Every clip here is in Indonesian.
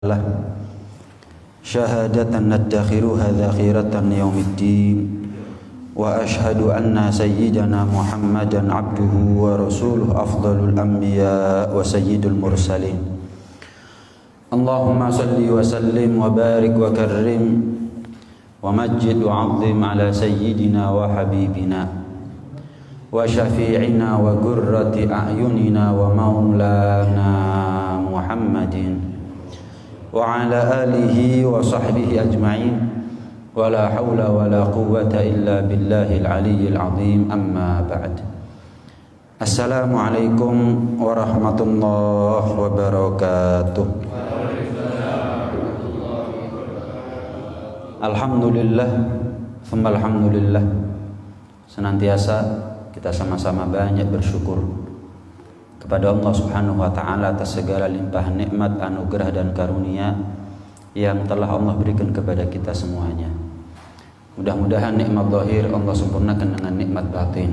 له شهادة ندخرها ذخيرة يوم الدين وأشهد أن سيدنا محمدا عبده ورسوله أفضل الأنبياء وسيد المرسلين اللهم صل وسلم وبارك وكرم ومجد وعظم على سيدنا وحبيبنا وشفيعنا وقرة أعيننا ومولانا محمد وعلى آله وصحبه أجمعين ولا حول ولا قوة إلا بالله العلي العظيم أما بعد السلام عليكم ورحمة الله وبركاته. Alhamdulillah, thumma alhamdulillah. Senantiasa kita sama-sama banyak bersyukur kepada Allah Subhanahu wa taala atas segala limpah nikmat, anugerah dan karunia yang telah Allah berikan kepada kita semuanya. Mudah-mudahan nikmat zahir Allah sempurnakan dengan nikmat batin.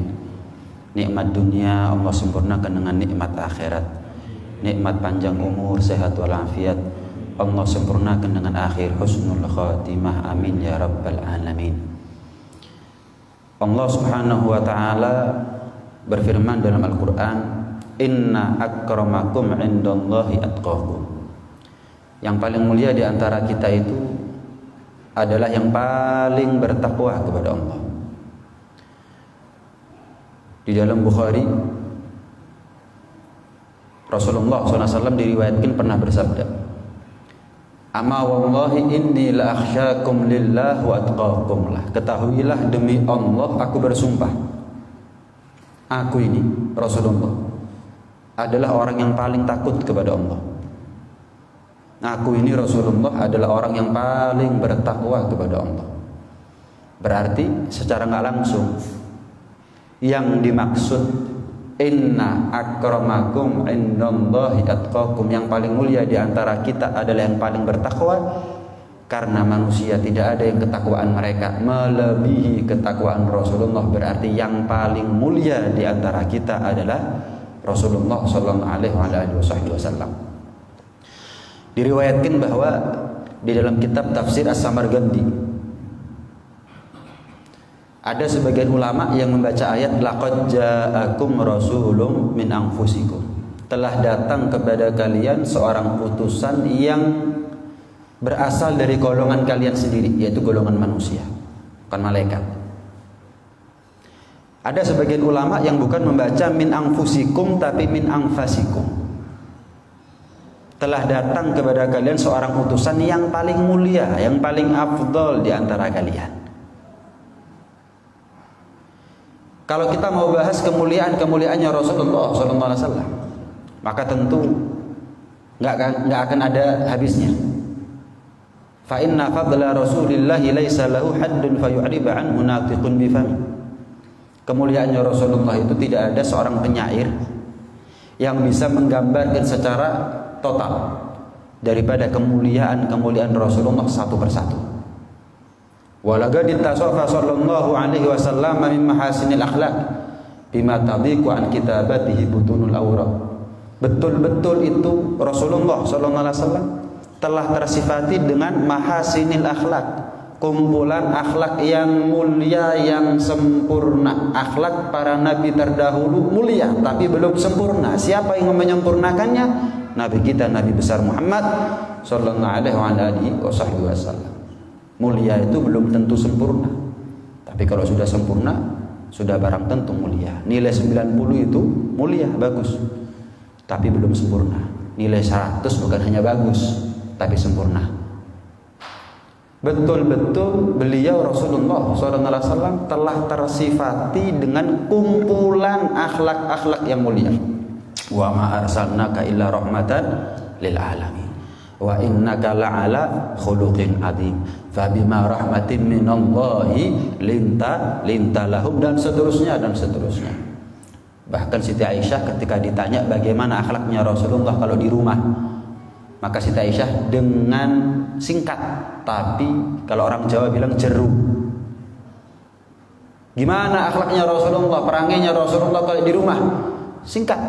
Nikmat dunia Allah sempurnakan dengan nikmat akhirat. Nikmat panjang umur, sehat walafiat Allah sempurnakan dengan akhir husnul khatimah. Amin ya rabbal alamin. Allah Subhanahu wa taala berfirman dalam Al-Qur'an, "Inna akramakum 'indallahi atqakum." Yang paling mulia di antara kita itu adalah yang paling bertakwa kepada Allah. Di dalam Bukhari, Rasulullah SAW diriwayatkan pernah bersabda, "Ama wallahi inni la akhsyakum lillah wa atqakum lah." Ketahuilah demi Allah aku bersumpah, aku ini Rasulullah adalah orang yang paling takut kepada Allah. Aku ini Rasulullah adalah orang yang paling bertakwa kepada Allah. Berarti secara nggak langsung yang dimaksud inna akramakum indallahi atqakum, yang paling mulia di antara kita adalah yang paling bertakwa, karena manusia tidak ada yang ketakwaan mereka melebihi ketakwaan Rasulullah. Berarti yang paling mulia di antara kita adalah Rasulullah sallallahu alaihi wasallam. Diriwayatkan bahwa di dalam kitab tafsir As-Samarqandi ada sebagian ulama yang membaca ayat laqad ja'akum rasulun min anfusikum, telah datang kepada kalian seorang utusan yang berasal dari golongan kalian sendiri, yaitu golongan manusia, bukan malaikat. Ada sebagian ulama yang bukan membaca min anfusikum tapi min anfasikum. Telah datang kepada kalian seorang utusan yang paling mulia, yang paling afdal di antara kalian. Kalau kita mau bahas kemuliaannya Rasulullah SAW, maka tentu nggak akan ada habisnya. Fa inna fadla Rasulillahi laisa lahu haddun fayu'riba anhu natiqun bifami. Kemuliaannya Rasulullah itu tidak ada seorang penyair yang bisa menggambarkan secara total daripada kemuliaan Rasulullah satu persatu. Walaqad ittasafa sallallahu alaihi wasallam min mahasinil akhlaq bima tadiqu an kitabatihi butunul awraq. Betul-betul itu Rasulullah sallallahu alaihi wasallam telah tersifati dengan mahasinil akhlaq, kumpulan akhlak yang mulia, yang sempurna. Akhlak para nabi terdahulu mulia tapi belum sempurna. Siapa yang menyempurnakannya? Nabi kita, Nabi besar Muhammad sallallahu alaihi wasallam. Mulia itu belum tentu sempurna, tapi kalau sudah sempurna, sudah barang tentu mulia. Nilai 90 itu mulia, bagus, tapi belum sempurna. Nilai 100 bukan hanya bagus, tapi sempurna. Betul-betul beliau Rasulullah SAW telah tersifati dengan kumpulan akhlak-akhlak yang mulia. Wa ma arsalnaka illa rahmatan lil alamin wa innaka la'ala khuluqin adzim fa bima rahmatin minallahi linta lahum, dan seterusnya. Bahkan Siti Aisyah ketika ditanya bagaimana akhlaknya Rasulullah kalau di rumah, maka Siti Aisyah dengan singkat, tapi kalau orang Jawa bilang jeru, gimana akhlaknya Rasulullah, perangainya Rasulullah kalau di rumah, singkat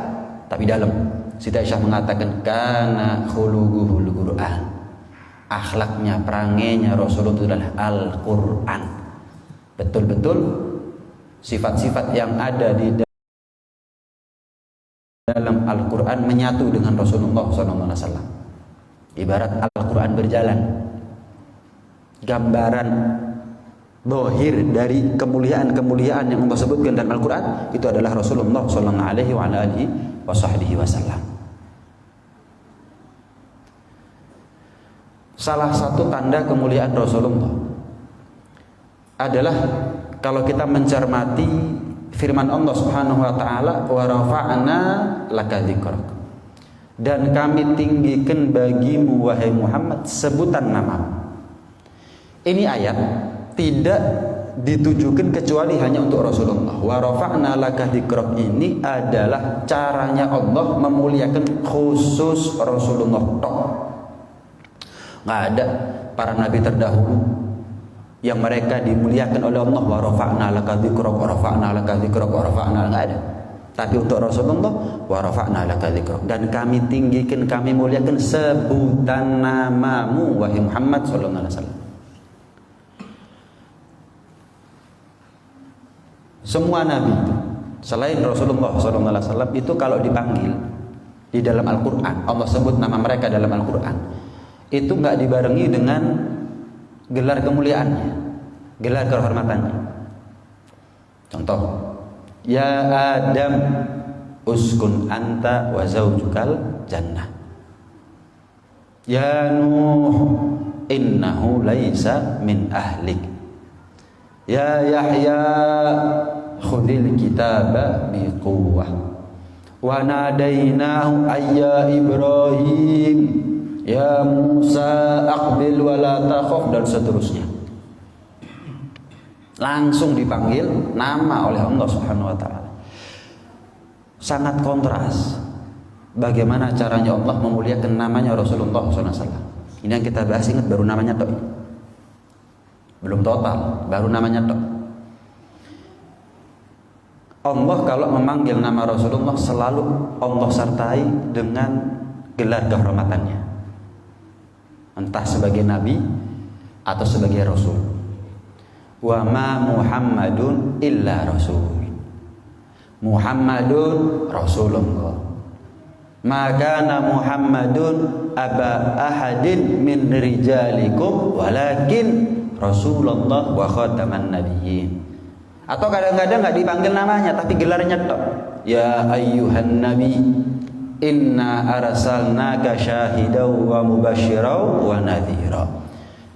tapi dalam. Siti Aisyah mengatakan kana khuluquhul Qur'an, akhlaknya, perangainya Rasulullah itu adalah Al-Quran. Betul-betul sifat-sifat yang ada di dalam Al-Quran menyatu dengan Rasulullah SAW. Ibarat Al-Quran berjalan, gambaran dohir dari kemuliaan-kemuliaan yang Allah sebutkan dalam Al-Quran itu adalah Rasulullah SAW. Salah satu tanda kemuliaan Rasulullah adalah kalau kita mencermati firman Allah Subhanahu wa taala, wa rafa'na laka dzikrak, dan kami tinggikan bagimu wahai Muhammad sebutan namamu. Ini ayat tidak ditujukan kecuali hanya untuk Rasulullah. Wa rafa'na laka dzikrak ini adalah caranya Allah memuliakan khusus Rasulullah tok. Nggak ada para nabi terdahulu yang mereka dimuliakan oleh Allah, wa rafa'na laka dzikrak, wa rafa'na laka dzikrak, wa rafa'na, enggak ada. Tapi untuk Rasulullah, wa rafa'na laka dzikrak, dan kami tinggikan, kami muliakan sebutan namamu wahai Muhammad sallallahu alaihi wasallam. Semua nabi itu selain Rasulullah sallallahu alaihi wasallam itu kalau dipanggil di dalam Al-Qur'an, Allah sebut nama mereka dalam Al-Qur'an, itu enggak dibarengi dengan gelar kemuliaannya, gelar kehormatannya. Contoh, ya Adam uskun anta wa zaujukal jannah, ya Nuh innahu laisa min ahlik, ya Yahya khudhil kitaba biquwwah, wa nadainahu ayya Ibrahim, ya Musa aqbil wa la takhaf, dan seterusnya. Langsung dipanggil nama oleh Allah Subhanahu wa taala. Sangat kontras bagaimana caranya Allah memuliakan namanya Rasulullah SAW. Ini yang kita bahas, ingat baru namanya tok. Belum total, baru namanya tok. Allah kalau memanggil nama Rasulullah selalu Allah sertai dengan gelar kehormatannya, entah sebagai nabi atau sebagai rasul. Wa ma Muhammadun illa rasul, Muhammadun Rasulullah, maka Muhammadun aba ahadin min rijalikum walakin Rasulullah wa khataman nabiyyin. Atau kadang-kadang nggak dipanggil namanya tapi gelarnya tok, ya ayyuhan nabi inna arsalnaka syahidaw wa mubashshiraw wa nadhira,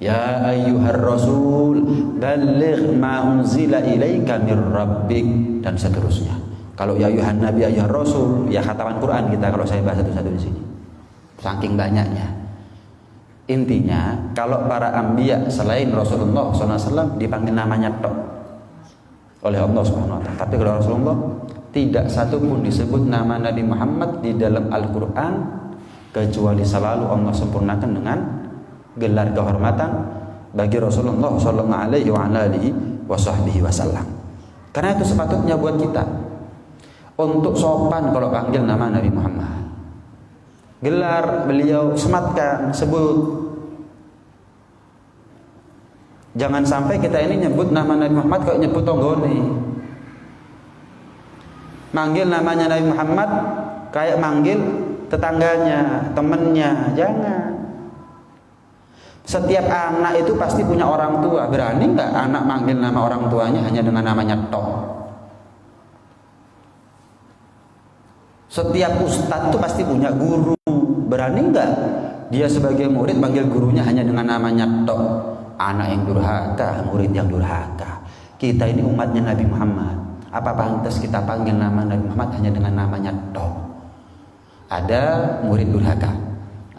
ya ayyuhar rasul balligh ma unzila ilaika mir rabbik, dan seterusnya. Kalau ya ayyuhan nabi, ayyuhar rasul, ya khataman Quran kita kalau saya bahas satu-satu di sini. Saking banyaknya. Intinya kalau para anbiya selain Rasulullah SAW dipanggil namanya tok oleh Allah Subhanahu wa taala. Tapi kalau Rasulullah tidak satu pun disebut nama Nabi Muhammad di dalam Al-Quran kecuali selalu Allah sempurnakan dengan gelar kehormatan bagi Rasulullah sallallahu alaihi wasallam. Karena itu sepatutnya buat kita untuk sopan kalau panggil nama Nabi Muhammad. Gelar beliau sematkan, sebut. Jangan sampai kita ini nyebut nama Nabi Muhammad kayak nyebut tonggone. Manggil namanya Nabi Muhammad kayak manggil tetangganya, temennya. Jangan. Setiap anak itu pasti punya orang tua. Berani nggak anak manggil nama orang tuanya hanya dengan namanya tok? Setiap ustadz itu pasti punya guru. Berani nggak dia sebagai murid panggil gurunya hanya dengan namanya tok? Anak yang durhaka, murid yang durhaka. Kita ini umatnya Nabi Muhammad. Apa pantas kita panggil nama Nabi Muhammad hanya dengan namanya tok? Ada murid durhaka,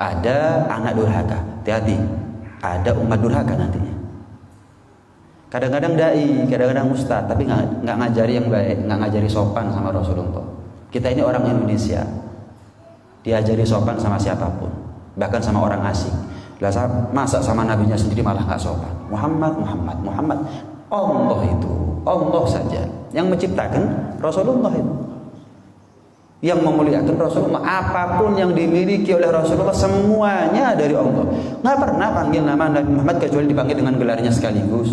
ada anak durhaka. Hati-hati, ada umat durhaka nantinya. Kadang-kadang dai, kadang-kadang ustaz, tapi nggak ngajari yang baik, nggak ngajari sopan sama Rasulullah. Kita ini orang Indonesia, diajari sopan sama siapapun, bahkan sama orang asing. Masa sama nabinya sendiri malah nggak sopan. Muhammad. Allah itu, Allah saja yang menciptakan Rasulullah itu. yang memuliakan Rasulullah. Apapun yang dimiliki oleh Rasulullah semuanya dari Allah. Nggak pernah panggil nama Nabi Muhammad kecuali dipanggil dengan gelarnya sekaligus.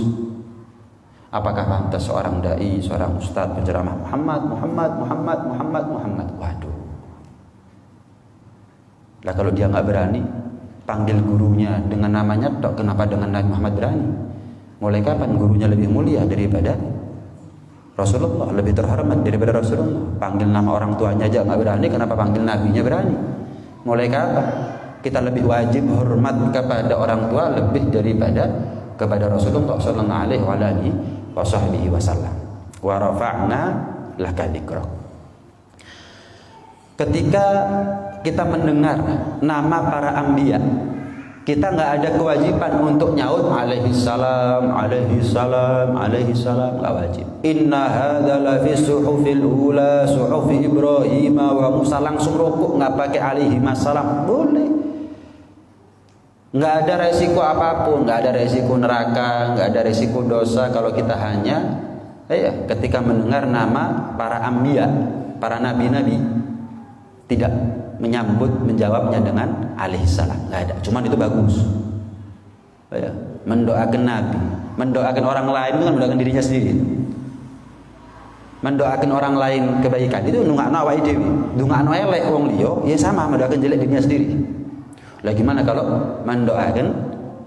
Apakah pantas seorang dai, seorang ustadz penceramah Muhammad? Waduh. Lah kalau dia nggak berani panggil gurunya dengan namanya tok, kenapa dengan Nabi Muhammad berani? Mulai kapan gurunya lebih mulia daripada Rasulullah, lebih terhormat daripada Rasulullah? Panggil nama orang tuanya aja nggak berani, kenapa panggil nabinya berani? Mulai kapan kita lebih wajib hormat kepada orang tua lebih daripada kepada Rasulullah sallallahu alaihi wasallam? Wa rafa'na laka dzikrak. Ketika kita mendengar nama para anbiya, kita nggak ada kewajiban untuk nyaut alaihi salam, nggak wajib. Inna hadza la fi suhufil ula suhufi Ibrahim wa Musa, langsung rukuk nggak pakai alaihi salam, boleh. Nggak ada resiko apapun, nggak ada resiko neraka, nggak ada resiko dosa kalau kita hanya ketika mendengar nama para anbiya, para nabi-nabi, tidak menjawabnya dengan alaihissalam, nggak ada. Cuman itu bagus. Mendoakan nabi, mendoakan orang lain itu kan mendoakan dirinya sendiri. Mendoakan orang lain kebaikan itu ndongakno awake dhewe. Ndongakno elek wong liya ya sama mendoakan jelek dirinya sendiri. Lah gimana kalau mendoakan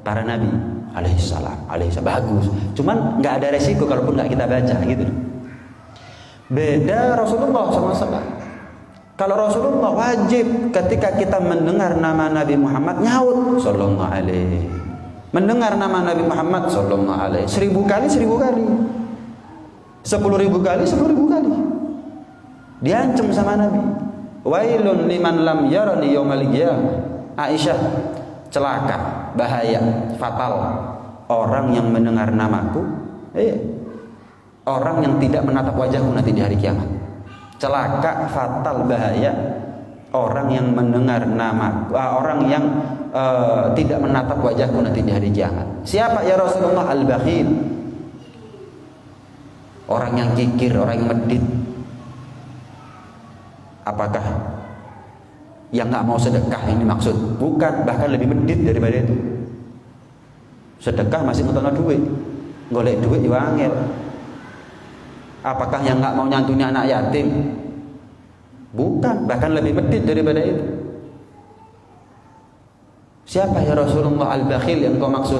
para nabi alaihissalam bagus. Cuman nggak ada resiko kalaupun nggak kita baca gitu. Beda Rasulullah SAW. Kalau Rasulullah wajib ketika kita mendengar nama Nabi Muhammad nyaut sallallahu alaihi. Mendengar nama Nabi Muhammad sallallahu alaihi 1000 kali 1000 kali. 10.000 kali 10.000 kali. Diancam sama Nabi. Wailun liman lam yarani yaumal qiyamah. Aisyah, celaka, bahaya, fatal orang yang mendengar namaku, orang yang tidak menatap wajahku nanti di hari kiamat. Celaka, fatal, bahaya orang yang mendengar namaku, orang yang tidak menatap wajahku nanti di hari kiamat. Siapa ya Rasulullah? Al-bakhil, orang yang kikir, orang yang medit. Apakah yang nggak mau sedekah ini maksud? Bukan, bahkan lebih medit daripada itu. Sedekah masih ngutang duit, golek duit ya angel. Apakah yang nggak mau nyantuni anak yatim? Bukan, bahkan lebih medit daripada itu. Siapa ya Rasulullah al-bakhil yang kau maksud?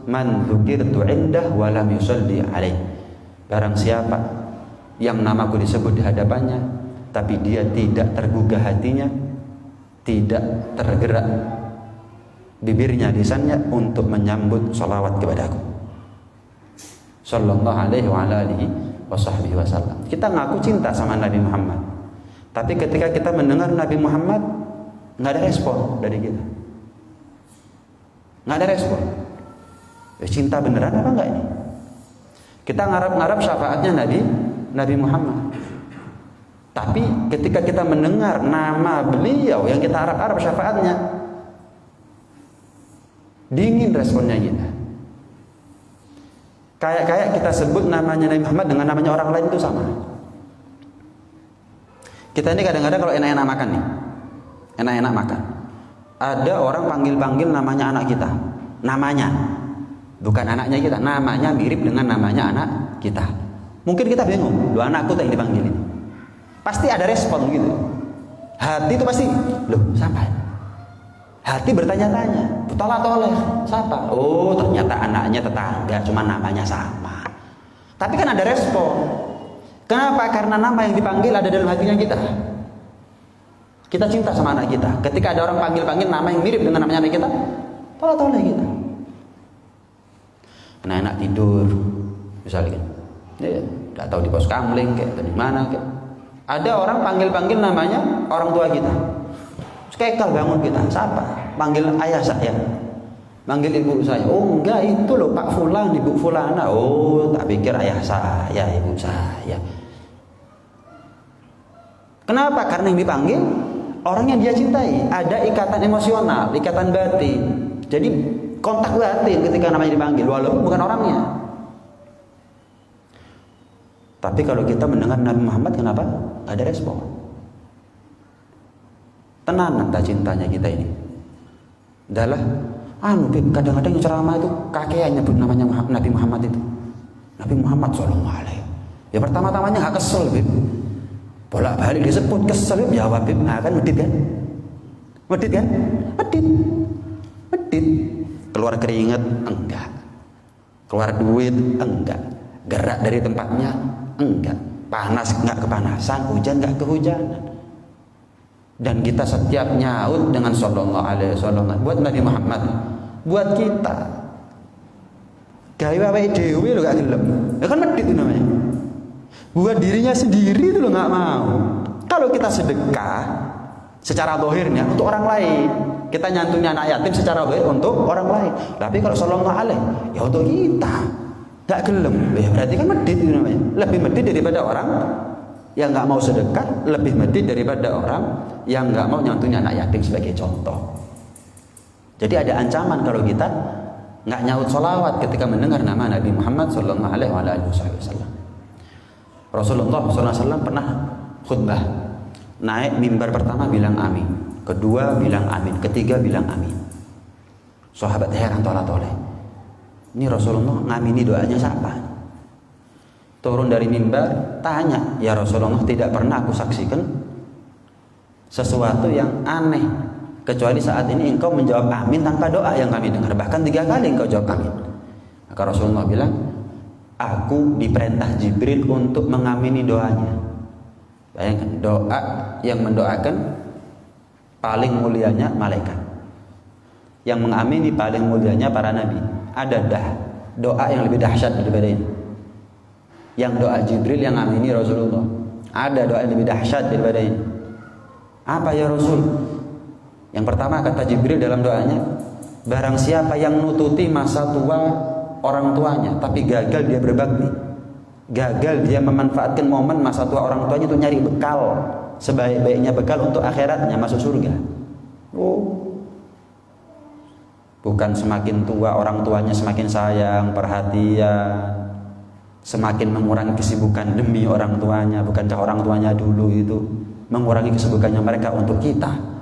Man dzukirtu indah wa lam yusalli alaih. Barang siapa yang namaku disebut di hadapannya tapi dia tidak tergugah hatinya, tidak tergerak bibirnya, lisannya untuk menyambut salawat kepadaku sallallahu alaihi wasallam. Kita ngaku cinta sama Nabi Muhammad, tapi ketika kita mendengar Nabi Muhammad nggak ada respon dari kita, nggak ada respon. Cinta beneran apa enggak ini? Kita ngarap-ngarap syafaatnya Nabi Muhammad, tapi ketika kita mendengar nama beliau yang kita harap-harap syafaatnya, dingin responnya kita. Kayak kita sebut namanya Nabi Muhammad dengan namanya orang lain itu sama. Kita ini kadang-kadang kalau enak-enak makan nih, enak-enak makan, ada orang panggil-panggil namanya anak kita, namanya, bukan anaknya kita, namanya mirip dengan namanya anak kita. Mungkin kita bingung, loh anakku tak yang dipanggil ini. Pasti ada respon gitu. Hati itu pasti, loh siapa? Hati bertanya-tanya, tolak-tolak, siapa? Oh ternyata anaknya tetangga, cuma namanya sama. Tapi kan ada respon. Kenapa? Karena nama yang dipanggil ada dalam hatinya kita. Kita cinta sama anak kita. Ketika ada orang panggil-panggil nama yang mirip dengan namanya anak kita, tolak-tolak kita. Nah, anak tidur, misalnya, nggak tahu di pos kamling kayak di mana kayak. Ada orang panggil-panggil namanya orang tua kita. Kekal bangun kita, siapa? Panggil ayah saya, panggil ibu saya. Oh enggak, itu loh Pak Fulan, Ibu Fulana. Oh tak pikir ayah saya, ibu saya. Kenapa? Karena yang dipanggil orang yang dia cintai. Ada ikatan emosional, ikatan batin. Jadi kontak batin ketika namanya dipanggil, walaupun bukan orangnya. Tapi kalau kita mendengar Nabi Muhammad, kenapa? Gak ada respon. Tenanan tak cintanya kita ini. Adalah kadang-kadang yang ceramah itu kakeknya nyebut namanya Nabi Muhammad itu. Nabi Muhammad sallallahu alaihi. Ya pertama-tamanya enggak kesel, Bib. Bolak-balik disebut kesel, ya Bib. Nah, kan medit kan? Medit kan? Medit. Medit. Keluar keringat enggak. Keluar duit enggak. Gerak dari tempatnya enggak. Panas enggak kepanasan, hujan enggak kehujanan. Dan kita setiap nyaut dengan sallallahu alaihi wasallam buat Nabi Muhammad, buat kita. Gawe awake dhewe lho gak gelem. Ya kan medit itu namanya. Buat dirinya sendiri itu lho gak mau. Kalau kita sedekah secara zahirnya untuk orang lain, kita nyantuni anak yatim secara zahir untuk orang lain. Tapi kalau sallallahu alaihi ya untuk kita. Gak gelem. Ya berarti kan medit itu namanya. Lebih medit daripada orang yang nggak mau sedekah, lebih medit daripada orang yang nggak mau nyantuni anak yatim sebagai contoh. Jadi ada ancaman kalau kita nggak nyaut sholawat ketika mendengar nama Nabi Muhammad Sallallahu Alaihi Wasallam. Rasulullah SAW pernah khutbah, naik mimbar pertama bilang amin, kedua bilang amin, ketiga bilang amin. Sahabat heran tolak-tolak. Ini Rasulullah ngamini doanya siapa? Turun dari mimbar, tanya, ya Rasulullah, tidak pernah aku saksikan sesuatu yang aneh kecuali saat ini engkau menjawab amin tanpa doa yang kami dengar. Bahkan 3 kali engkau jawab amin. Maka Rasulullah bilang, aku diperintah Jibril untuk mengamini doanya. Bayangkan, doa yang mendoakan paling mulianya malaikat, yang mengamini paling mulianya para nabi. Ada doa yang lebih dahsyat daripada ini. Yang doa Jibril yang ngamini Rasulullah. Ada doa yang lebih dahsyat daripada ini. Apa ya Rasul? Yang pertama kata Jibril dalam doanya, barang siapa yang nututi masa tua orang tuanya tapi gagal dia berbakti, gagal dia memanfaatkan momen masa tua orang tuanya untuk nyari bekal, sebaik-baiknya bekal untuk akhiratnya masuk surga. Bukan semakin tua orang tuanya semakin sayang, perhatian, semakin mengurangi kesibukan demi orang tuanya. Bukankah orang tuanya dulu itu mengurangi kesibukannya mereka untuk kita?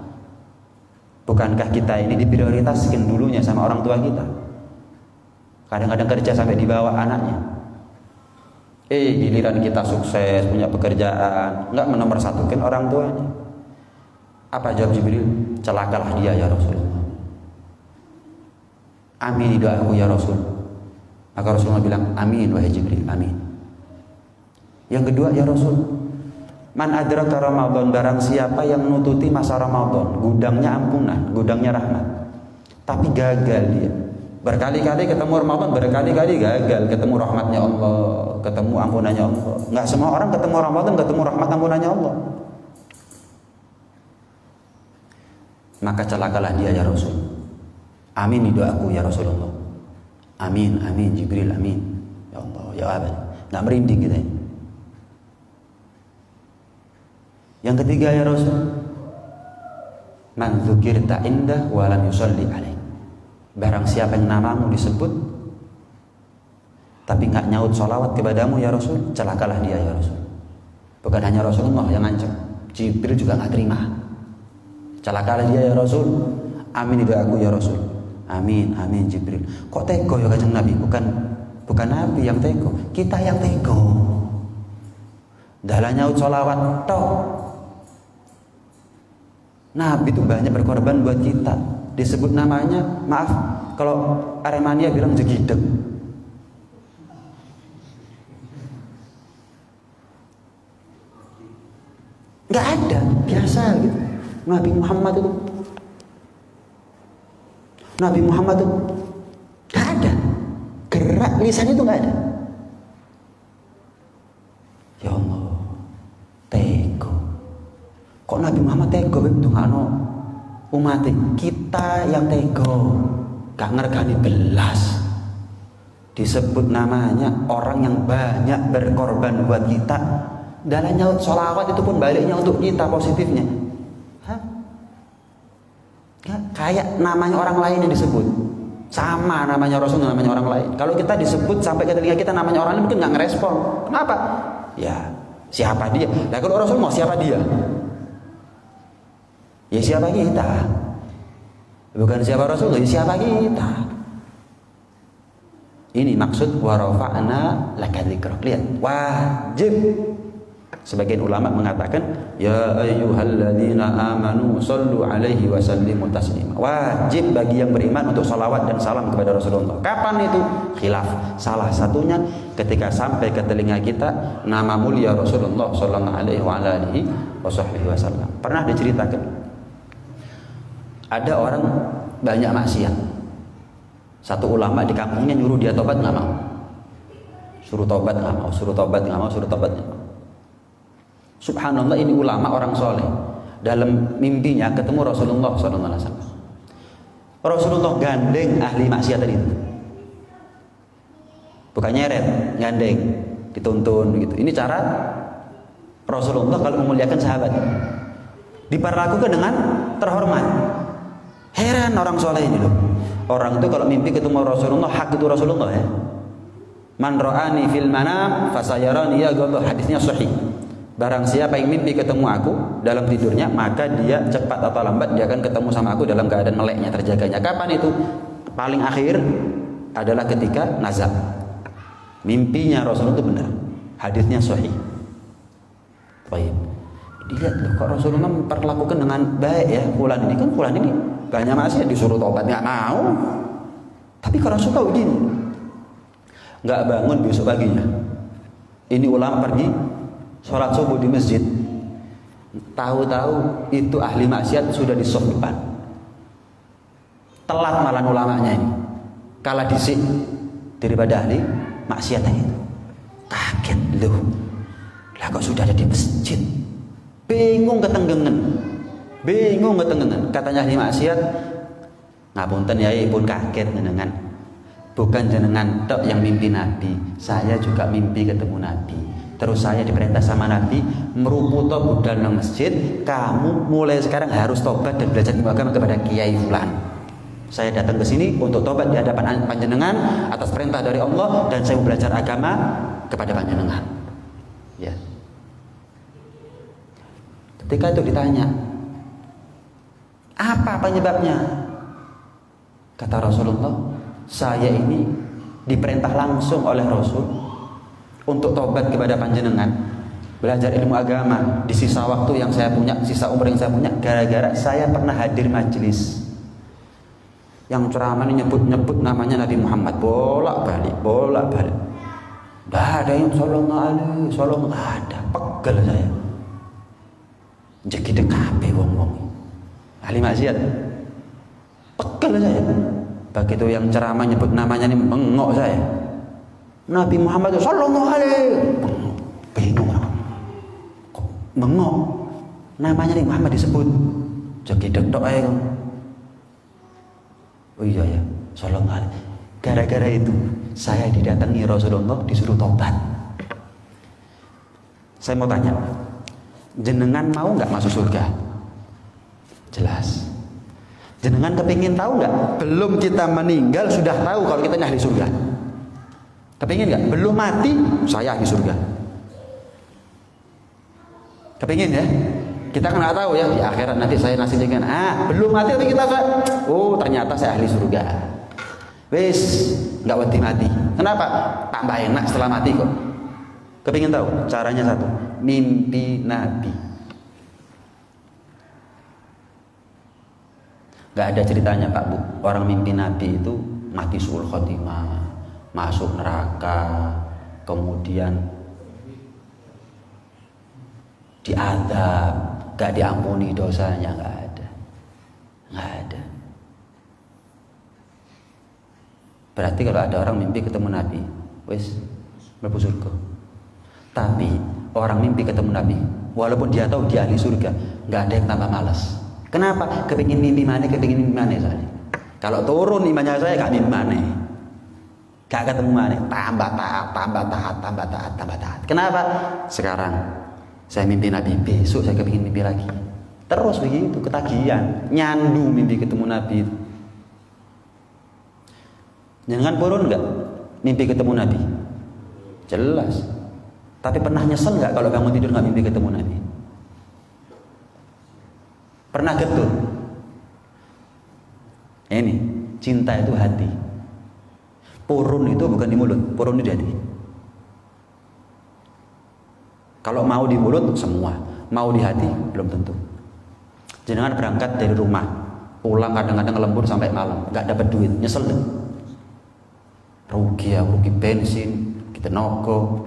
Bukankah kita ini diprioritaskan dulunya sama orang tua kita? Kadang-kadang kerja sampai di bawah anaknya. Giliran kita sukses, punya pekerjaan, enggak menomorsatukan orang tuanya. Apa jawab Jibril? Celakalah dia ya Rasulullah. Amin doaku ya Rasul. Maka Rasulullah bilang, amin wahai Jibril, amin. Yang kedua, ya Rasul, man adraka Ramadan, barang siapa yang nututi masa Ramadan, gudangnya ampunan, gudangnya rahmat, tapi gagal dia. Berkali-kali ketemu Ramadan, berkali-kali gagal ketemu rahmatnya Allah, ketemu ampunannya Allah. Enggak semua orang ketemu Ramadan, ketemu rahmat ampunannya Allah. Maka celakalah dia ya Rasul. Amin doaku ya Rasulullah. Amin, amin Jibril, amin. Ya Allah, ya Allah. Nggak merinding kita ini. Yang ketiga ya Rasul, man dzukirta indah wa lam yusalli alaik. Barang siapa yang namamu disebut tapi nggak nyaut sholawat kepadamu ya Rasul, celakalah dia ya Rasul. Bukan hanya Rasulullah yang ngancam, Jibril juga nggak terima. Celakalah dia ya Rasul. Amin doaku ya Rasul. Amin, amin Jibril. Kok tego ya Kanjeng Nabi? Bukan Nabi yang tego, kita yang tego. Dalam nyaut sholawat toh. Nabi itu banyak berkorban buat kita. Disebut namanya, maaf kalau Aremania bilang jegideg. Nggak ada, biasa gitu. Nabi Muhammad itu nggak ada, gerak lisan itu nggak ada. Ya Allah, tego. Kok Nabi Muhammad tego itu nggak no umat kita yang tego, gak ngergani belas. Disebut namanya orang yang banyak berkorban buat kita. Dalam nyaut sholawat itu pun baliknya untuk kita positifnya. Kayak namanya orang lain yang disebut, sama namanya Rasul namanya orang lain. Kalau kita disebut sampai ke telinga kita namanya orang lain mungkin nggak ngerespon. Kenapa? Ya siapa dia? Nah kalau Rasul mau siapa dia? Ya siapa kita? Bukan siapa Rasulullah, ya siapa kita? Ini maksud wa rafa'na laka dzikrak. Lihat, wajib. Sebagian ulama mengatakan ya ayyuhalladzina amanu sallu alaihi wa sallimu taslima. Wajib bagi yang beriman untuk salawat dan salam kepada Rasulullah. Kapan itu? Khilaf. Salah satunya ketika sampai ke telinga kita nama mulia Rasulullah sallallahu alaihi wa alihi wasallam. Pernah diceritakan ada orang banyak maksiat. Satu ulama di kampungnya nyuruh dia tobat, nggak mau. Suruh tobat nggak mau, suruh tobat nggak mau, suruh tobat nggak mau. Subhanallah, ini ulama orang soleh. Dalam mimpinya ketemu Rasulullah SAW. Rasulullah gandeng ahli maksiat tadi itu. Bukan nyeret, gandeng, dituntun gitu. Ini cara Rasulullah kalau memuliakan sahabat. Diperlakukan dengan terhormat. Heran orang soleh ini loh. Orang itu kalau mimpi ketemu Rasulullah, hak itu Rasulullah ya. Man ra'ani fil manam fasayarani ya Allah. Hadisnya sahih. Barang siapa yang mimpi ketemu aku dalam tidurnya, maka dia cepat atau lambat dia akan ketemu sama aku dalam keadaan meleknya, terjaganya. Kapan itu? Paling akhir adalah ketika nazar. Mimpinya Rasulullah itu benar. Hadisnya sahih. Baik. Dilihat loh, kok Rasulullah memperlakukan dengan baik ya. Fulan ini kan fulan ini banyak maksiat, disuruh tobat nggak mau. Tapi kalau Rasulullah begini, nggak bangun besok paginya. Ini ulama pergi sholat subuh di masjid, tahu-tahu itu ahli maksiat sudah di saf depan. Telat malah ulamanya ini, kalah disik daripada ahli maksiat itu. Kaget loh, lah kok sudah ada di masjid. Bingung ketenggengan. Katanya ahli maksiat, ngapunten yai pun kaget jenengan. Bukan jenengan tok yang mimpi Nabi, saya juga mimpi ketemu Nabi. Terus saya diperintah sama Nabi meruputo budal nang masjid, kamu mulai sekarang harus tobat dan belajar ilmu agama kepada Kiai Fulan. Saya datang ke sini untuk tobat di hadapan panjenengan atas perintah dari Allah, dan saya mau belajar agama kepada panjenengan. Ya. Ketika itu ditanya, apa penyebabnya? Kata Rasulullah, saya ini diperintah langsung oleh Rasul untuk tobat kepada panjenengan, belajar ilmu agama di sisa waktu yang saya punya, sisa umur yang saya punya, gara-gara saya pernah hadir majelis yang ceramah nyebut namanya Nabi Muhammad bolak-balik. Nggak ada yang sallallahu alaihi wasallam, nggak ada. Pegel saya. Jadi dekape wong-wong ahli maksiat. Pegel saya. Begitu yang ceramah nyebut namanya ini bengok saya. Nabi Muhammad sallallahu alaihi, bingung orang. Kok bengok? Namanya Nabi Muhammad disebut. Jadi dek-dek aja. Oh iya ya, sallallahu alaihi. Gara-gara itu saya didatangi Rasulullah disuruh tobat. Saya mau tanya, jenengan mau nggak masuk surga? Jelas. Jenengan kepingin tahu nggak? Belum kita meninggal sudah tahu kalau kita ahli surga. Kepingin nggak? Belum mati saya ahli surga. Kepingin ya? Kita kan nggak tahu ya, di akhirat nanti saya nasi dengan belum mati tapi kita ternyata saya ahli surga. Wis nggak wedi mati. Kenapa? Tambah enak setelah mati kok. Kepingin tahu? Caranya satu, mimpi Nabi. Nggak ada ceritanya Pak Bu, orang mimpi Nabi itu mati suul khotimah, masuk neraka, kemudian diadab, gak diampuni dosanya, nggak ada. Berarti kalau ada orang mimpi ketemu Nabi, wes mlebu surga. Tapi orang mimpi ketemu Nabi, walaupun dia tahu dia ahli surga, nggak ada yang tambah malas. Kenapa? Kepingin mimpi mana soalnya. Kalau turun imannya saya gak mimpi mana. Gak ketemu mana, tambah taat. Kenapa? Sekarang saya mimpi Nabi, besok saya kepingin mimpi lagi. Terus begitu, ketagihan, nyandu mimpi ketemu Nabi. Jangan purun nggak mimpi ketemu Nabi? Jelas. Tapi pernah nyesel nggak kalau bangun tidur nggak mimpi ketemu Nabi? Pernah getun? Ini cinta itu hati. Purun itu bukan di mulut, purun di hati. Kalau mau di mulut semua, mau di hati belum tentu. Jenengan berangkat dari rumah, pulang kadang-kadang lembur sampai malam, nggak dapat duit, nyesel deh. Rugi ya, rugi bensin, kita nogo,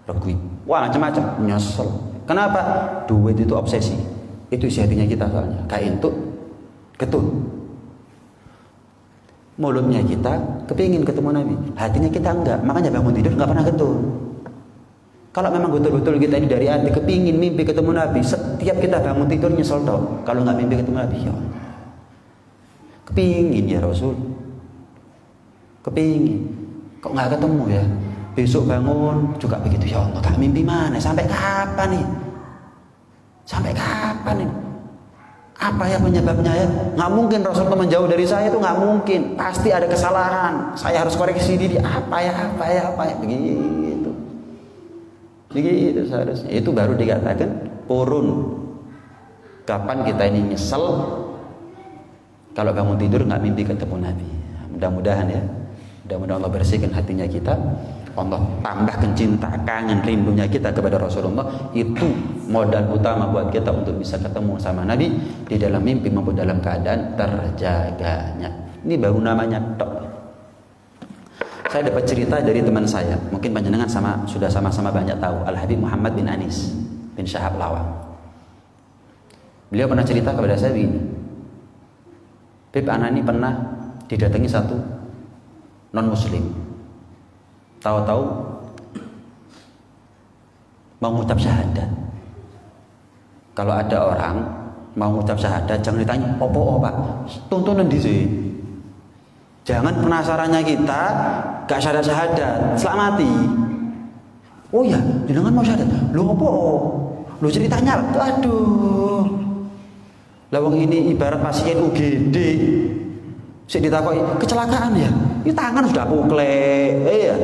rugi, wah macam-macam, nyesel. Kenapa? Duit itu obsesi, itu isi hatinya kita soalnya. Kayak itu, getun. Mulutnya kita kepingin ketemu Nabi, hatinya kita enggak, makanya bangun tidur nggak pernah getun. Kalau memang betul-betul kita ini dari hati kepingin mimpi ketemu Nabi, setiap kita bangun tidur nyesel dong. Kalau nggak mimpi ketemu Nabi, ya kepingin ya Rasul, kepingin, kok nggak ketemu ya? Besok bangun juga begitu, ya Allah, tak mimpi mana? Sampai kapan nih? Sampai kapan nih? Apa ya penyebabnya ya? Nggak mungkin Rasulullah menjauh dari saya, itu nggak mungkin. Pasti ada kesalahan. Saya harus koreksi diri. Apa ya? Begitu. Begitu seharusnya. Itu baru dikatakan purun. Kapan kita ini nyesel kalau bangun tidur nggak mimpi ketemu Nabi. Mudah-mudahan ya. Mudah-mudahan Allah bersihkan hatinya kita. Allah tambahkan cinta, kangen, rindunya kita kepada Rasulullah. Itu modal utama buat kita untuk bisa ketemu sama Nabi di dalam mimpi maupun dalam keadaan terjaganya. Ini baru namanya tok. Saya dapat cerita dari teman saya, mungkin panjenengan sudah sama-sama banyak tahu, Al-Habib Muhammad bin Anis bin Syahab Lawang. Beliau pernah cerita kepada saya begini, Bib, anak ini pernah didatangi satu non-muslim, tahu-tahu mau ngucap syahadat. Kalau ada orang mau ngucap syahadat, jangan ditanya opo Pak, tuntunan di sini. Jangan penasarannya kita gak syahadat setelah mati. Oh ya, jenengan mau syahadat, lu opo? Lu ceritanya, aduh. Lawang ini ibarat pasien UGD. Sik ditakoki kecelakaan ya, ini tangan sudah pukle, iya.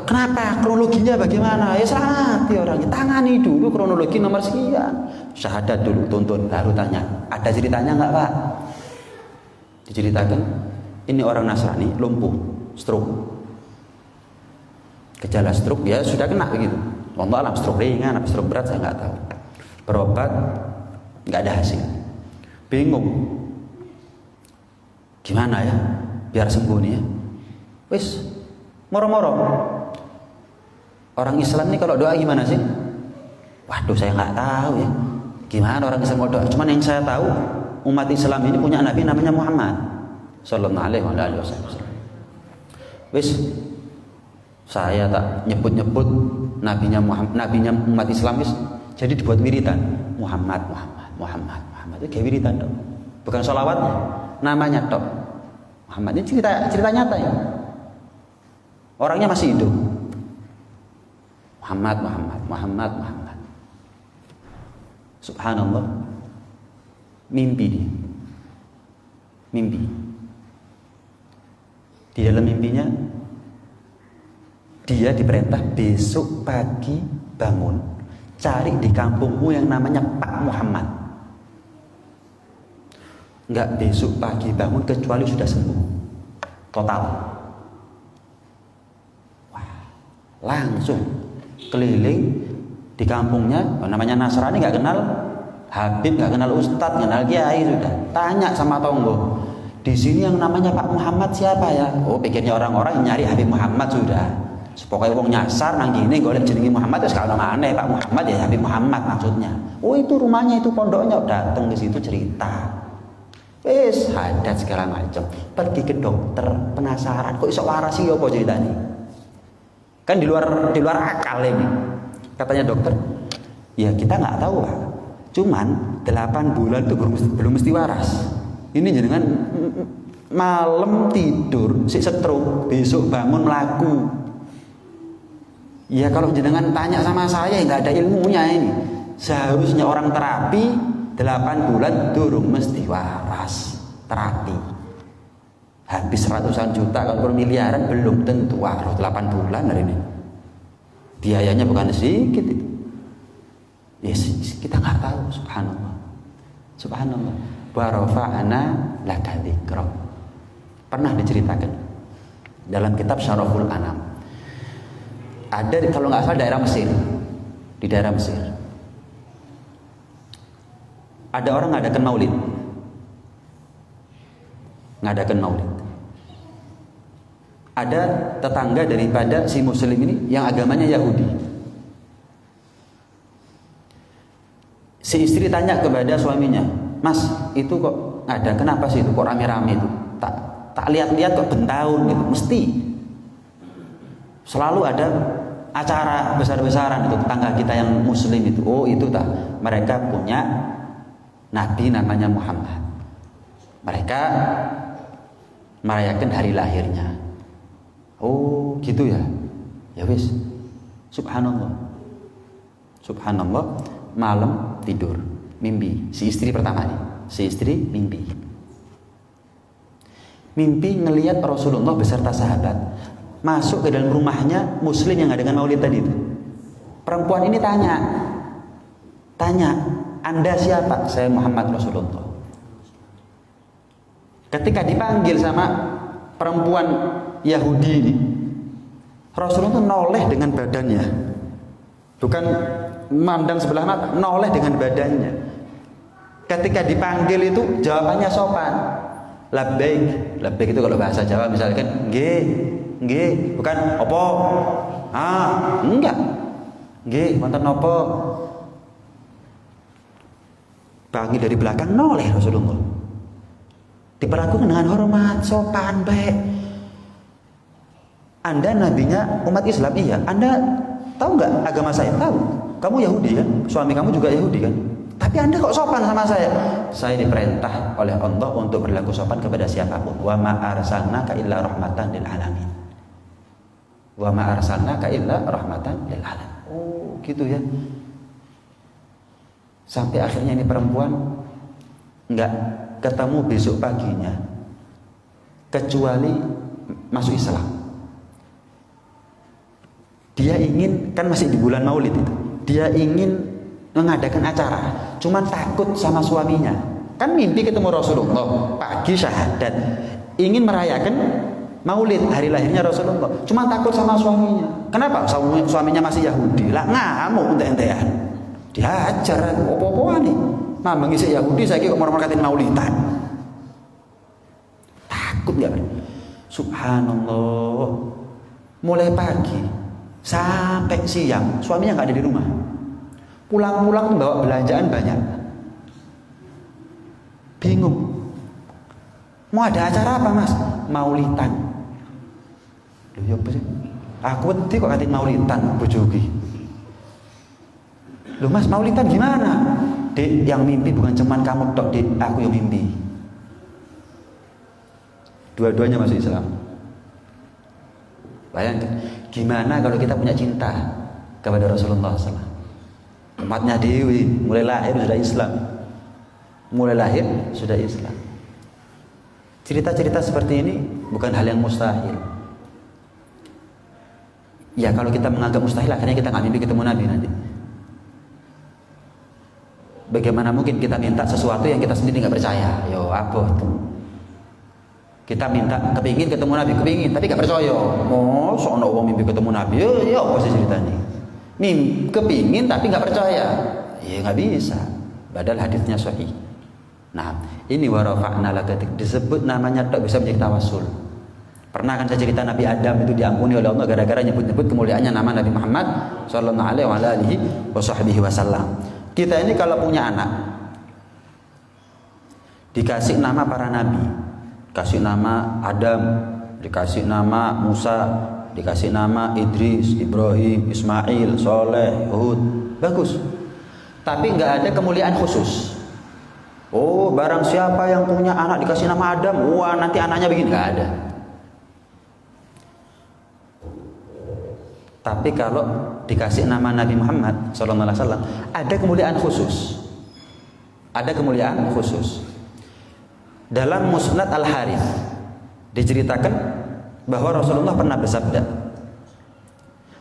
Kenapa? Kronologinya bagaimana? Ya selamat ya orangnya. Tangani dulu kronologi nomor sekian. Syahadat dulu, tuntun, baru tanya. Ada ceritanya nggak Pak? Diceritakan, ini orang Nasrani lumpuh, stroke. Gejala stroke ya sudah kena begitu. Wallah alam, stroke ringan, stroke berat saya nggak tahu. Berobat nggak ada hasil. Bingung. Gimana ya biar sembuh nih ya? Wis moro-moro. Orang Islam nih kalau doa gimana sih? Waduh, saya nggak tahu ya. Gimana orang Islam mau doa? Cuman yang saya tahu, umat Islam ini punya nabi namanya Muhammad sallallahu alaihi wasallam. Wis saya tak nyebut-nyebut nabinya Muhammad, nabinya umat Islam wis jadi dibuat wiridan. Muhammad. Itu kayak wiridan dong. Bukan sholawatnya, namanya tok. Muhammad ini cerita nyata ya. Orangnya masih hidup. Muhammad. Subhanallah. Mimpi dia. Mimpi. Di dalam mimpinya dia diperintah besok pagi bangun, cari di kampungmu yang namanya Pak Muhammad. Enggak besok pagi bangun kecuali sudah sembuh total. Wah, langsung keliling di kampungnya, namanya Nasrani, nggak kenal Habib, nggak kenal Ustadz, nggak kenal Kiai, sudah tanya sama tonggo, di sini yang namanya Pak Muhammad siapa ya? Oh, pikirnya orang-orang yang nyari Habib Muhammad sudah. Pokoknya wong nyasar nang gini golek jenenge Muhammad terus kalau mana Pak Muhammad ya Habib Muhammad maksudnya. Oh, itu rumahnya, itu pondoknya, datang ke situ cerita. Wis hadat segala macam. Pergi ke dokter, penasaran kok iso waras sih apa ceritanya? Kan di luar akal ini. Katanya dokter, ya kita nggak tahu Pak. Cuman 8 bulan itu belum mesti waras. Ini jenengan malam tidur si stroke, besok bangun melaku. Ya kalau jenengan tanya sama saya nggak ada ilmunya ini. Seharusnya orang terapi 8 bulan durung mesti waras terapi. Habis ratusan juta, kalau miliaran belum tentu waras 8 bulan hari ini. Biayanya bukan sedikit itu. Yes, kita nggak tahu, subhanallah. Subhanallah. Wa rafa'na laka dzikra. Pernah diceritakan dalam kitab Syaraful Anam. Ada kalau nggak salah daerah Mesir. Di daerah Mesir. Ada orang ngadakan maulid. Ngadakan maulid. Ada tetangga daripada si muslim ini yang agamanya Yahudi. Si istri tanya kepada suaminya, "Mas, itu kok ada kenapa sih itu kok rame-rame itu? Tak lihat-lihat kok bentahun gitu. Mesti selalu ada acara besar-besaran itu tetangga kita yang muslim itu." Oh, itu tak. Mereka punya nabi namanya Muhammad. Mereka merayakan hari lahirnya. Oh, gitu ya. Ya wis. Subhanallah. Subhanallah, malam tidur, mimpi. Si istri pertama nih. Si istri mimpi. Mimpi ngelihat Rasulullah beserta sahabat masuk ke dalam rumahnya muslim yang ngadakan maulid tadi itu. Perempuan ini tanya, "Anda siapa?" "Saya Muhammad Rasulullah." Ketika dipanggil sama perempuan Yahudi ini, Rasulullah noleh dengan badannya, bukan mandang sebelah mata, noleh dengan badannya. Ketika dipanggil itu jawabannya sopan, labbaik. Labbaik itu kalau bahasa Jawa misalkan nggih, bukan opo, enggak, nggih, wonten opo. Panggil dari belakang noleh Rasulullah, diperlakukan dengan hormat, sopan, baik. Anda nabinya umat Islam? Iya. Anda tahu nggak agama saya? Tahu. Kamu Yahudi kan? Suami kamu juga Yahudi kan? Tapi Anda kok sopan sama saya? Saya diperintah oleh Allah untuk berlaku sopan kepada siapapun. Wa ma arsalnaka illa rahmatan lil alamin. Wa ma arsalnaka illa rahmatan lil alamin. Oh, gitu ya. Sampai akhirnya ini perempuan nggak ketemu besok paginya, kecuali masuk Islam. Dia ingin, kan masih di bulan Maulid itu, dia ingin mengadakan acara, cuman takut sama suaminya. Kan mimpi ketemu Rasulullah, pagi syahadat, ingin merayakan Maulid hari lahirnya Rasulullah, cuman takut sama suaminya. Kenapa? Suaminya masih Yahudi. Lah ngamuk ente-entean. Diajar opo-opoan nih. Nah, mengisi Yahudi saya kira mau katain Maulidan. Takut ya, Subhanallah. Mulai pagi sampai siang suaminya nggak ada di rumah. Pulang-pulang tuh bawa belanjaan banyak. Bingung. Mau ada acara apa, Mas? Maulidan. Loh ya apa sih? Aku wedi kok katain Maulidan bojoki. Loh Mas, Maulidan gimana? Dek, yang mimpi bukan cuman kamu tok, Dek, aku yang mimpi. Dua-duanya masuk Islam. Bayangkan, gimana kalau kita punya cinta kepada Rasulullah SAW? Umatnya Dewi, mulai lahir sudah Islam. Mulai lahir sudah Islam. Cerita-cerita seperti ini bukan hal yang mustahil. Ya kalau kita menganggap mustahil, akhirnya kita nggak mimpi ketemu Nabi nanti. Bagaimana mungkin kita minta sesuatu yang kita sendiri nggak percaya? Yo, apa tuh? Kita minta, kepingin ketemu Nabi, kepingin, tapi gak percaya. Oh, soalnya orang mimpi ketemu Nabi, ya apa sih ceritanya? Mimpi, kepingin tapi gak percaya. Ya gak bisa. Padahal hadisnya sahih. Nah, ini warafa'na laka disebut namanya tak bisa menjadi tawasul. Pernah kan saya cerita Nabi Adam itu diampuni oleh Allah gara-gara nyebut-nyebut kemuliaannya nama Nabi Muhammad sallallahu alaihi wasallam. Kita ini kalau punya anak, dikasih nama para nabi. Dikasih nama Adam, dikasih nama Musa, dikasih nama Idris, Ibrahim, Ismail, Soleh, Hud, bagus. Tapi nggak ada kemuliaan khusus. Oh, barang siapa yang punya anak dikasih nama Adam, wah nanti anaknya begini, nggak ada. Tapi kalau dikasih nama Nabi Muhammad SAW, ada kemuliaan khusus. Ada kemuliaan khusus. Dalam Musnad Al-Harith diceritakan bahwa Rasulullah pernah bersabda,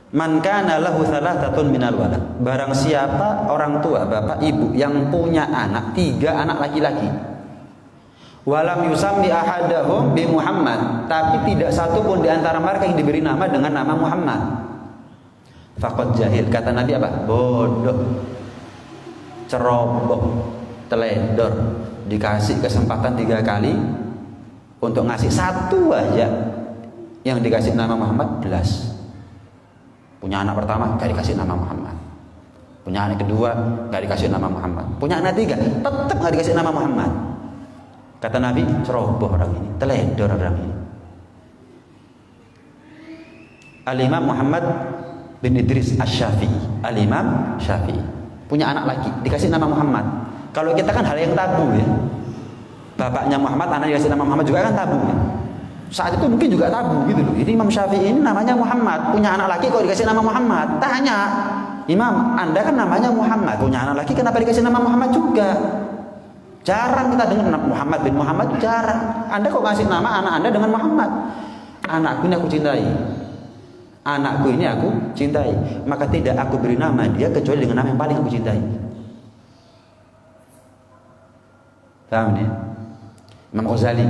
Man kana lahu thalathatun minal walad. Barang siapa orang tua, bapak, ibu yang punya anak 3 anak laki-laki. Walam yusammi ahadahum bi Muhammad, tapi tidak satu pun di antara mereka yang diberi nama dengan nama Muhammad. Faqad jahil, kata Nabi apa? Bodoh, ceroboh, teledor. Dikasih kesempatan 3 kali untuk ngasih satu aja yang dikasih nama Muhammad, belas. Punya anak pertama gak dikasih nama Muhammad, punya anak kedua gak dikasih nama Muhammad, punya anak 3 tetap gak dikasih nama Muhammad. Kata Nabi, ceroboh orang ini, teledor orang ini. Al-Imam Muhammad bin Idris Asy-Syafi'i, Al-Imam Syafi'i, punya anak lagi dikasih nama Muhammad. Kalau kita kan hal yang tabu ya, bapaknya Muhammad, anak dikasih nama Muhammad juga kan tabu ya. Saat itu mungkin juga tabu gitu loh. Ini Imam Syafi'i ini namanya Muhammad, punya anak laki kok dikasih nama Muhammad. Tanya, Imam, Anda kan namanya Muhammad, punya anak laki kenapa dikasih nama Muhammad juga? Jarang kita dengar Muhammad bin Muhammad, jarang. Anda kok kasih nama anak Anda dengan Muhammad? Anakku ini aku cintai, anakku ini aku cintai, maka tidak aku beri nama dia kecuali dengan nama yang paling aku cintai. Paham ya? Imam Ghazali,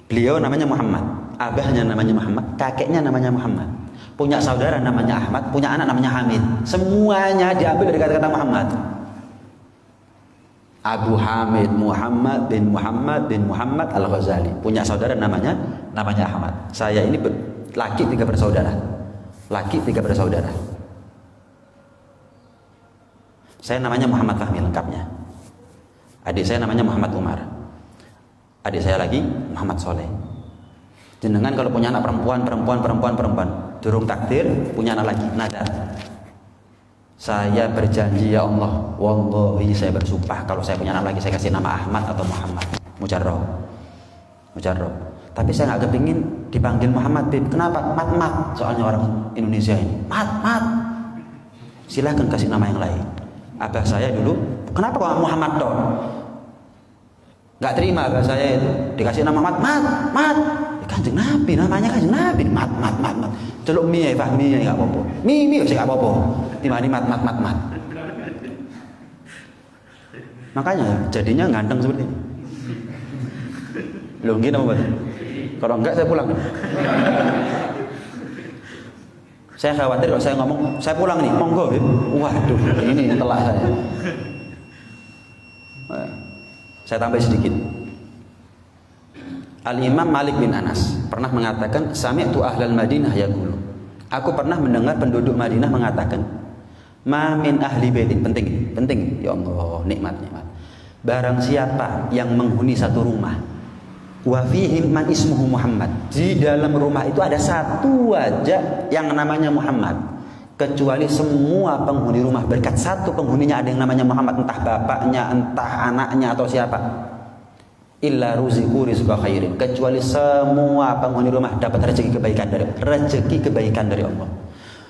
beliau namanya Muhammad, abahnya namanya Muhammad, kakeknya namanya Muhammad, punya saudara namanya Ahmad, punya anak namanya Hamid. Semuanya diambil dari kata-kata Muhammad. Abu Hamid Muhammad bin Muhammad Al-Ghazali, punya saudara namanya Ahmad. Saya ini laki 3 bersaudara. Laki 3 bersaudara. Saya namanya Muhammad Fahmi lengkapnya. Adik saya namanya Muhammad Umar. Adik saya lagi Muhammad Soleh. Jenengan kalau punya anak perempuan, durung takdir punya anak lagi, nadar. Saya berjanji ya Allah, wallahi saya bersumpah kalau saya punya anak lagi saya kasih nama Ahmad atau Muhammad. Mujarrab. Tapi saya nggak kepingin dipanggil Muhammad Bib. Kenapa? Mat. Soalnya orang Indonesia ini mat. Silahkan kasih nama yang lain. Abah saya dulu, kenapa kok Muhammad dong? Nggak terima abah saya itu dikasih nama mat. Kanjeng Nabi, namanya Kanjeng Nabi. Mat. Celuk mie Fahmi nggak apa-apa. Mie sih nggak apa-apa. Timani mat. Makanya jadinya ganteng seperti ini. Loh gini apa? Kalau enggak saya pulang. Saya khawatir kalau saya ngomong, saya pulang nih, monggo. Waduh, ini telak saya. Saya tambah sedikit. Al-Imam Malik bin Anas pernah mengatakan, sami'tu ahlal Madinah yaqulu. Aku pernah mendengar penduduk Madinah mengatakan, ma min ahli baitin, penting ya Allah, nikmat. Barang siapa yang menghuni satu rumah, wa fihim man ismuhu Muhammad, di dalam rumah itu ada satu aja yang namanya Muhammad, kecuali semua penghuni rumah berkat satu penghuninya ada yang namanya Muhammad, entah bapaknya, entah anaknya atau siapa, illa ruziqu rizqa khairin, kecuali semua penghuni rumah dapat rezeki kebaikan dari Allah.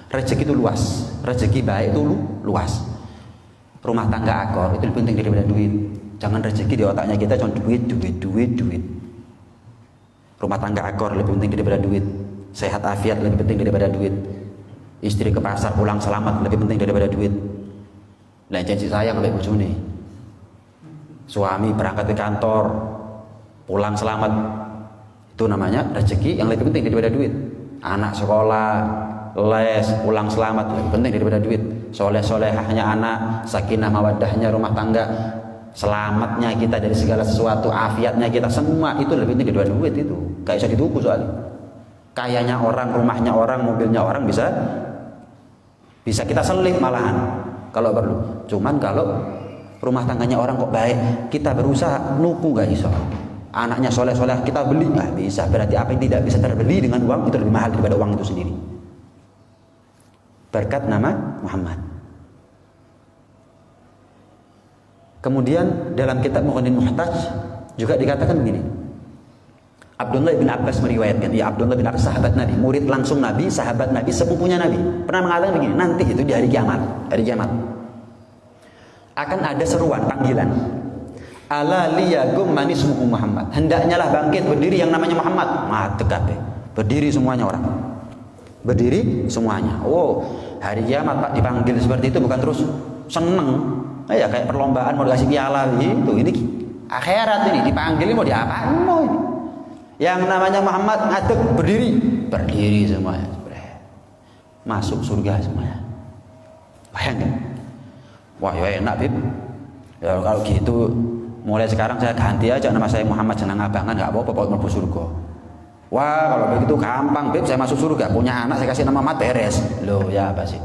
Rezeki itu luas, rezeki baik itu luas. Rumah tangga akor itu lebih penting daripada duit. Jangan rezeki di otaknya kita cuma duit. Rumah tangga akor lebih penting daripada duit. Sehat afiat lebih penting daripada duit. Istri ke pasar pulang selamat lebih penting daripada duit. Lah janji saya kalau bojone. Suami berangkat ke kantor pulang selamat, itu namanya rezeki yang lebih penting daripada duit. Anak sekolah, les, pulang selamat lebih penting daripada duit. Soleh-solehahnya anak, sakinah mawaddahnya rumah tangga, selamatnya kita dari segala sesuatu, afiatnya kita, semua itu lebih penting daripada duit. Itu gak bisa dituku soalnya. Kayanya orang, rumahnya orang, mobilnya orang bisa kita selip malahan kalau perlu. Cuman kalau rumah tangganya orang kok baik, kita berusaha nuku gak iso. Anaknya soleh-soleh kita beli nggak bisa. Berarti apa yang tidak bisa terbeli dengan uang itu lebih mahal daripada uang itu sendiri. Berkat nama Muhammad. Kemudian dalam kitab Mughnin Muhtaj juga dikatakan begini. Abdullah bin Abbas meriwayatkan, ya Abdullah bin Abbas sahabat Nabi, murid langsung Nabi, sahabat Nabi, sepupunya Nabi, pernah mengatakan begini, nanti itu di hari kiamat akan ada seruan, panggilan. Ala liyagum manismuhu Muhammad. Hendaknya lah bangkit berdiri yang namanya Muhammad. Berdiri semuanya orang. berdiri semuanya. Oh, hari kiamat Pak dipanggil seperti itu bukan terus seneng. Ya kayak perlombaan mau dikasih piala gitu. Ini akhirat ini dipanggil mau diapain mau ini. Yang namanya Muhammad ngadeg berdiri semuanya. Masuk surga semuanya. Bayangin. Wah, ya enak, Bib. Ya kalau gitu mulai sekarang saya ganti aja nama saya Muhammad Jenang Abangan, enggak apa-apa pokoknya masuk surga. Wah, kalau begitu gampang, Bib, saya masuk surga. Punya anak saya kasih nama Muhammad beres. Loh, ya apa sih?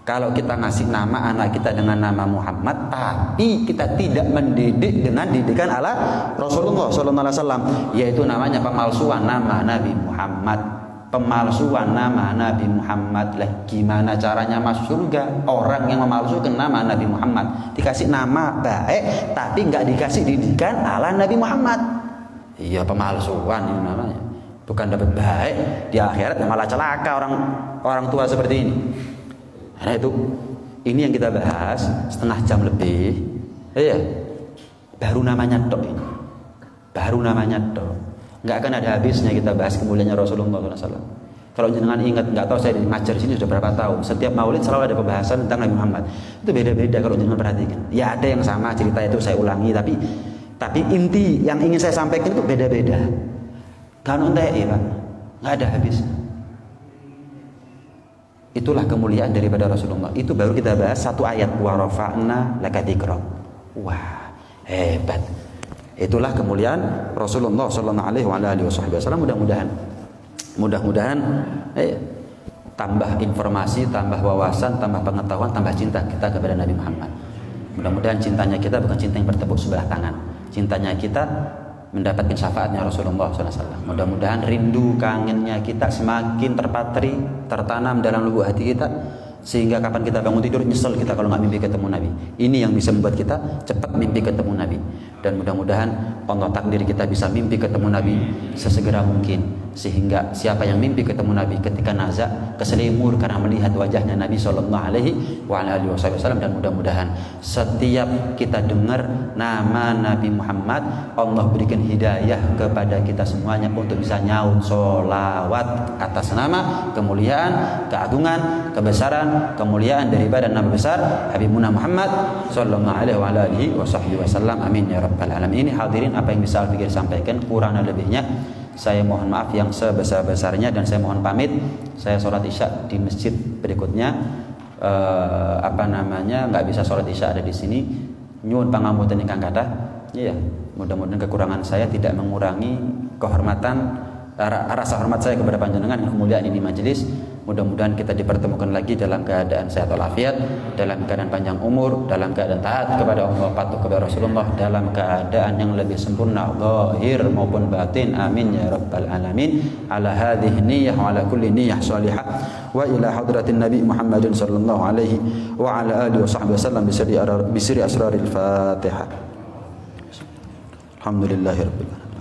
Kalau kita ngasih nama anak kita dengan nama Muhammad, tapi kita tidak mendidik dengan didikan ala Rasulullah sallallahu alaihi wasallam, yaitu namanya pemalsuan nama Nabi Muhammad. Pemalsuan nama Nabi Muhammad. Lah gimana caranya masuk surga? Orang yang memalsukan nama Nabi Muhammad dikasih nama baik tapi nggak dikasih didikan ala Nabi Muhammad. Iya, pemalsuan ini namanya. Bukan dapat baik di akhirat malah celaka orang tua seperti ini. Karena itu ini yang kita bahas setengah jam lebih. Iya. Baru namanya tok ini. Baru namanya tok. Nggak akan ada habisnya kita bahas kemuliaannya Rasulullah SAW. Kalau jenengan ingat, nggak tahu saya ngajar sini sudah berapa tahun. Setiap maulid selalu ada pembahasan tentang Nabi Muhammad. Itu beda-beda kalau jenengan perhatikan. Ya ada yang sama cerita itu saya ulangi, tapi inti yang ingin saya sampaikan itu beda-beda. Kan ya Pak, nggak ada habisnya. Itulah kemuliaan daripada Rasulullah. Itu baru kita bahas satu ayat, wa rafa'na laka dzikrak. Wah, hebat. Itulah kemuliaan Rasulullah sallallahu alaihi wasallam. Mudah-mudahan tambah informasi, tambah wawasan, tambah pengetahuan, tambah cinta kita kepada Nabi Muhammad. Mudah-mudahan cintanya kita bukan cinta yang bertepuk sebelah tangan. Cintanya kita mendapatkan syafaatnya Rasulullah SAW. Mudah-mudahan rindu kangennya kita semakin terpatri, tertanam dalam lubuk hati kita, sehingga kapan kita bangun tidur nyesel kita kalau nggak mimpi ketemu Nabi. Ini yang bisa membuat kita cepat mimpi ketemu Nabi. Dan mudah-mudahan Allah takdir kita bisa mimpi ketemu Nabi sesegera mungkin, sehingga siapa yang mimpi ketemu Nabi ketika nazak keselimur karena melihat wajahnya Nabi Sallallahu Alaihi Wasallam. Dan mudah-mudahan setiap kita dengar nama Nabi Muhammad, Allah berikan hidayah kepada kita semuanya untuk bisa nyaut sholawat atas nama, kemuliaan, keagungan, kebesaran, kemuliaan daripada nama besar Habibuna Muhammad Sallallahu Alaihi Wasallam. Amin ya rabbal alamin. Ini hadirin apa yang bisa Al-Fikir sampaikan, kurang lebihnya saya mohon maaf yang sebesar-besarnya, dan saya mohon pamit. Saya sholat isya di masjid berikutnya. Nggak bisa sholat isya ada di sini. Nyuwun pangapunten ingkang kathah. Iya, mudah-mudahan kekurangan saya tidak mengurangi kehormatan, rasa hormat saya kepada panjenengan yang kemuliaan ini majelis. Mudah-mudahan kita dipertemukan lagi dalam keadaan sehat walafiat, dalam keadaan panjang umur, dalam keadaan taat kepada Allah, patuh kepada Rasulullah, dalam keadaan yang lebih sempurna zahir maupun batin. Amin ya rabbal alamin. Ala hadhihi niyyah wa ala kulli niyyah salihah wa ila hadratin Nabi Muhammadin sallallahu alaihi wa ala alihi wasallam bi sirri asraril Fatihah. Alhamdulillahirabbil alamin.